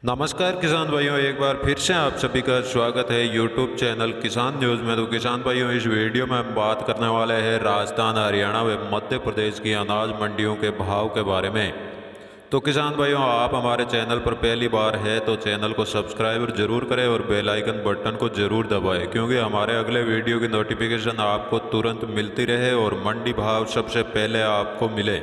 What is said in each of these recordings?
नमस्कार किसान भाइयों, एक बार फिर से आप सभी का स्वागत है यूट्यूब चैनल किसान न्यूज़ में। तो किसान भाइयों, इस वीडियो में हम बात करने वाले हैं राजस्थान, हरियाणा व मध्य प्रदेश की अनाज मंडियों के भाव के बारे में। तो किसान भाइयों, आप हमारे चैनल पर पहली बार है तो चैनल को सब्सक्राइब जरूर करें और बेल आइकन बटन को जरूर दबाएं, क्योंकि हमारे अगले वीडियो की नोटिफिकेशन आपको तुरंत मिलती रहे और मंडी भाव सबसे पहले आपको मिले।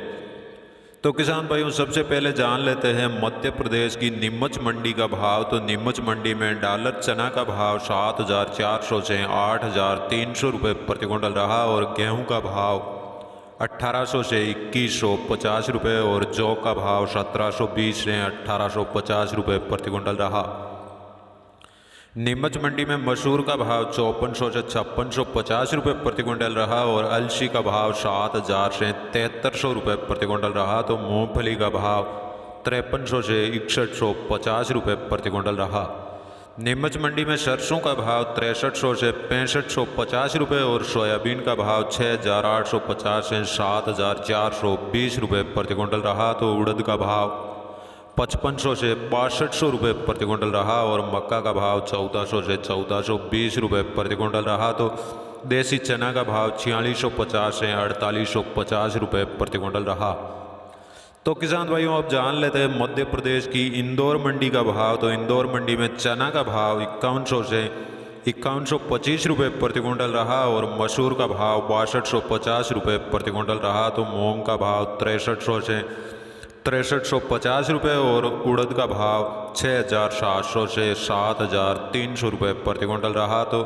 तो किसान भाइयों, सबसे पहले जान लेते हैं मध्य प्रदेश की नीमच मंडी का भाव। तो नीमच मंडी में डॉलर चना का भाव 7,400 से 8,300 रुपये प्रति क्विंटल रहा और गेहूं का भाव 1,800 से 2,150 रुपये और जौ का भाव 1,720 से 1,850 रुपये प्रति क्विंटल रहा। नीमच मंडी में मसूर का भाव 5,400 से 5,650 रुपये प्रति क्विंटल रहा और अलसी का भाव 7,000 से 7,300 रुपये प्रति क्विंटल रहा। तो मूंगफली का भाव 5,300 से 6,150 रुपये प्रति क्विंटल रहा। नीमच मंडी में सरसों का भाव 6,300 से 6,550 रुपये और सोयाबीन का भाव 6,850 से 7,420 रुपये प्रति क्विंटल रहा। तो उड़द का भाव 5,500 से 6,200 रुपये प्रति क्विंटल रहा और मक्का का भाव 1,400 से 1,420 रुपये प्रति क्विंटल रहा। तो देसी चना का भाव 4,650 से 4,850 रुपये प्रति क्विंटल रहा। तो किसान भाइयों, अब जान लेते हैं मध्य प्रदेश की इंदौर मंडी का भाव। तो इंदौर मंडी में चना का भाव 5,100 से 5,125 रुपये प्रति क्विंटल रहा और मसूर का भाव 6,250 रुपये प्रति क्विंटल रहा। तो मूंग का भाव 6,300 से 6,350 रुपये और उड़द का भाव 6,700 से 7,300 रुपये प्रति क्विंटल रहा। तो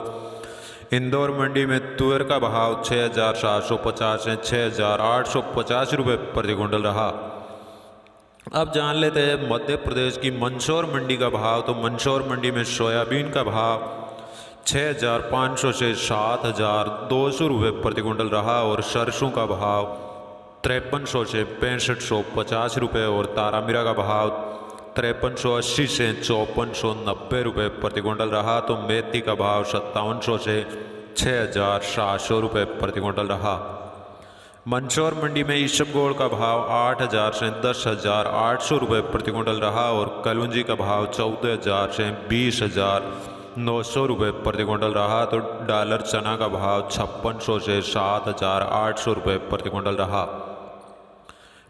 इंदौर मंडी में तुअर का भाव 6,750 से 6,850 रुपये प्रति क्विंटल रहा। अब जान लेते हैं मध्य प्रदेश की मंदसौर मंडी का भाव। तो मंदसौर मंडी में सोयाबीन का भाव 6,500 से 7,200 रुपये प्रति क्विंटल रहा और सरसों का भाव 5,300 से 6,550 रुपये और तारामीरा का भाव 5,380 से 5,490 रुपये प्रति क्विंटल रहा। तो मेथी का भाव 5,700 से 6,700 रुपये प्रति क्विंटल रहा। मंदसौर मंडी में इसबगोल का भाव 8,000 से 10,800 रुपये प्रति क्विंटल रहा और कलौंजी का भाव 14,000 से 20,900 रुपये प्रति क्विंटल रहा। तो डॉलर चना का भाव 5,600 से 7,800 रुपये प्रति क्विंटल रहा।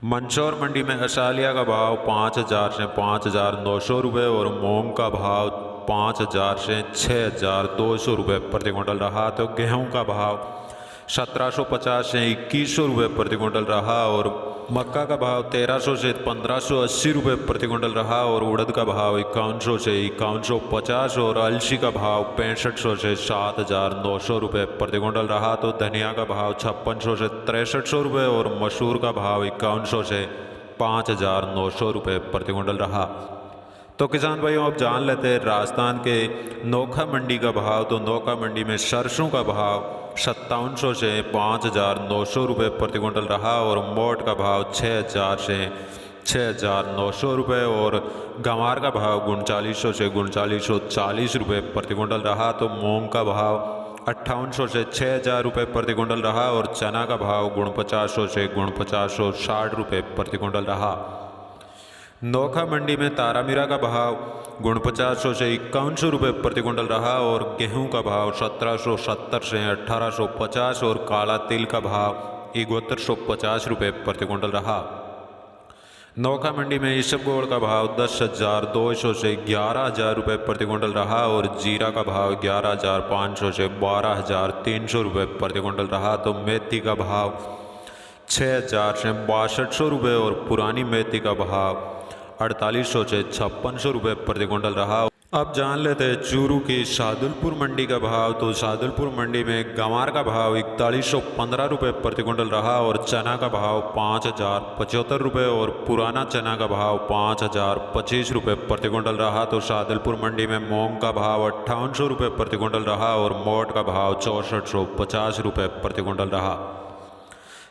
मंदसौर मंडी में असालिया का भाव 5,000 से 5,900 रुपये और मूंग का भाव 5,000 से 6,200 रुपये प्रति क्विंटल रहा। तो गेहूं का भाव 1,750 से 2,100 रुपये प्रति क्विंटल रहा और मक्का का भाव 1,300 से 1,580 रुपये प्रति क्विंटल रहा और उड़द का भाव 5,100 से 5,150 और अलसी का भाव 6,500 से 7,900 रुपये प्रति क्विंटल रहा। तो धनिया का भाव 5,600 से 6,300 रुपये और मसूर का भाव 5,100 से 5,900 रुपये प्रति क्विंटल रहा। तो किसान भाइयों, अब जान लेते हैं राजस्थान के नोखा मंडी का भाव। तो नोखा मंडी में सरसों का भाव 5,700 से 5,900 रुपये प्रति क्विंटल रहा और मोट का भाव 6,000 से 6,900 रुपये और गंवार का भाव 3900 से 3940 रुपये प्रति क्विंटल रहा। तो मूंग का भाव 5,800 से 6,000 रुपये प्रति क्विंटल रहा और चना का भाव 4900 से 4960 रुपये प्रति क्विंटल रहा। नोखा मंडी में तारामीरा का भाव 4900 से 5100 रुपये प्रति क्विंटल रहा और गेहूं का भाव 1,770 से 1,850 और काला तिल का भाव 7,150 रुपये प्रति क्विंटल रहा। नोखा मंडी में इसबगोल का भाव 10,200 से 11,000 रुपये प्रति क्विंटल रहा और जीरा का भाव 11,500 से 12,300 रुपये प्रति क्विंटल रहा। तो मेथी का भाव 6,000 से 6,200 रुपये और पुरानी मेथी का भाव 4,800 से 5,600 रुपये प्रति क्विंटल रहा। अब जान लेते हैं चूरू की शाहदुलपुर मंडी का भाव। तो शाहदुलपुर मंडी में गंवार का भाव 4,115 रुपये प्रति क्विंटल रहा और चना का भाव 5,075 रुपये और पुराना चना का भाव 5,025 रुपये प्रति क्विंटल रहा। तो शाहदुलपुर मंडी में मूंग का भाव 5,800 रुपये प्रति क्विंटल रहा और मोट का भाव 6,450 रुपये प्रति क्विंटल रहा।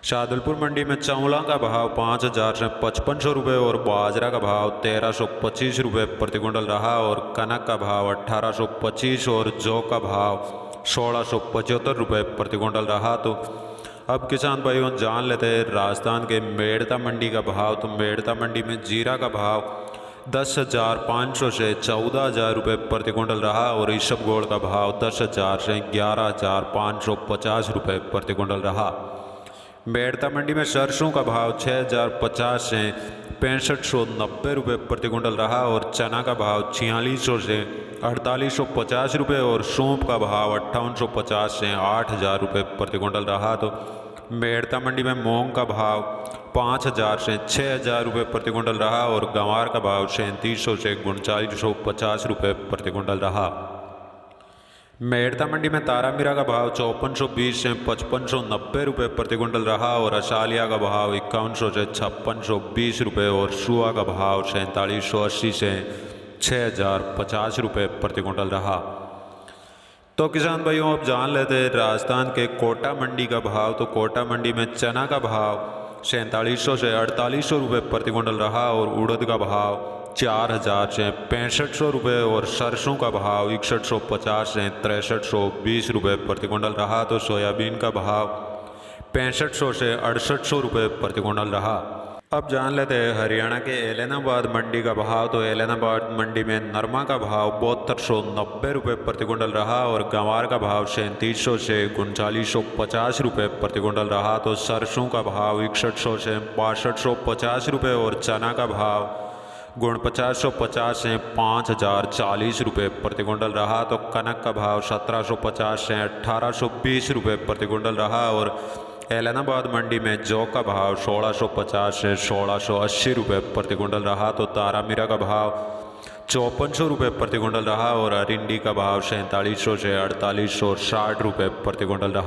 शाहदुलपुर मंडी में चावला का भाव 5,000 से 5,500 रुपये और बाजरा का भाव 1,325 रुपये प्रति क्विंटल रहा और कनक का भाव 1,825 और जौ का भाव 1,675 रुपये प्रति क्विंटल रहा। तो अब किसान भाइयों, जान लेते हैं राजस्थान के मेड़ता मंडी का भाव। तो मेड़ता मंडी में जीरा का भाव 10,500 से 14,000 रुपये प्रति क्विंटल रहा और ईसबगोल का भाव 10,000 से 11,550 रुपये प्रति क्विंटल रहा। बेड़ता मंडी में सरसों का भाव 6,050 से 6590 रुपये प्रति क्विंटल रहा और चना का भाव 4600 से 4850 रुपये और सौंफ का भाव 5850 से 8,000 रुपये प्रति क्विंटल रहा। तो बेड़ता मंडी में मूंग का भाव 5,000 से 6,000 रुपये प्रति क्विंटल रहा और गंवार का भाव 3700 से 3950 रुपये प्रति क्विंटल रहा। मेड़ता मंडी में तारामीरा का भाव 5420 से 5590 रुपये प्रति क्विंटल रहा और असालिया का भाव 5100 से 5620 रुपये और सुआ का भाव 4780 से 6050 रुपये प्रति क्विंटल रहा। तो किसान भाइयों, अब जान लेते हैं राजस्थान के कोटा मंडी का भाव। तो कोटा मंडी में चना का भाव 4700 से 4800 रुपये प्रति क्विंटल रहा और उड़द का भाव 4,000 से 6500 रुपये और सरसों का भाव 6150 से 6320 रुपये प्रति क्विंटल रहा। तो सोयाबीन का भाव 6500 से 6800 रुपये प्रति क्विंटल रहा। अब जान लेते हैं हरियाणा के एलनाबाद मंडी का भाव। तो एलनाबाद मंडी में नरमा का भाव 7290 रुपये प्रति क्विंटल रहा और गंवार का भाव 3700 से 3950 रुपये प्रति क्विंटल रहा। तो सरसों का भाव 6100 से 6250 रुपये और चना का भाव 4950 से 5040 रुपये प्रति क्विंटल रहा। तो कनक का भाव 1750 से 1820 रुपये प्रति क्विंटल रहा और एलनाबाद मंडी में जौ का भाव 1650 से 1680 रुपये प्रति क्विंटल रहा। तो तारामीरा का भाव 5400 रुपये प्रति क्विंटल रहा और अरिंडी का भाव 4700 से 4860 रुपये प्रति क्विंटल रहा।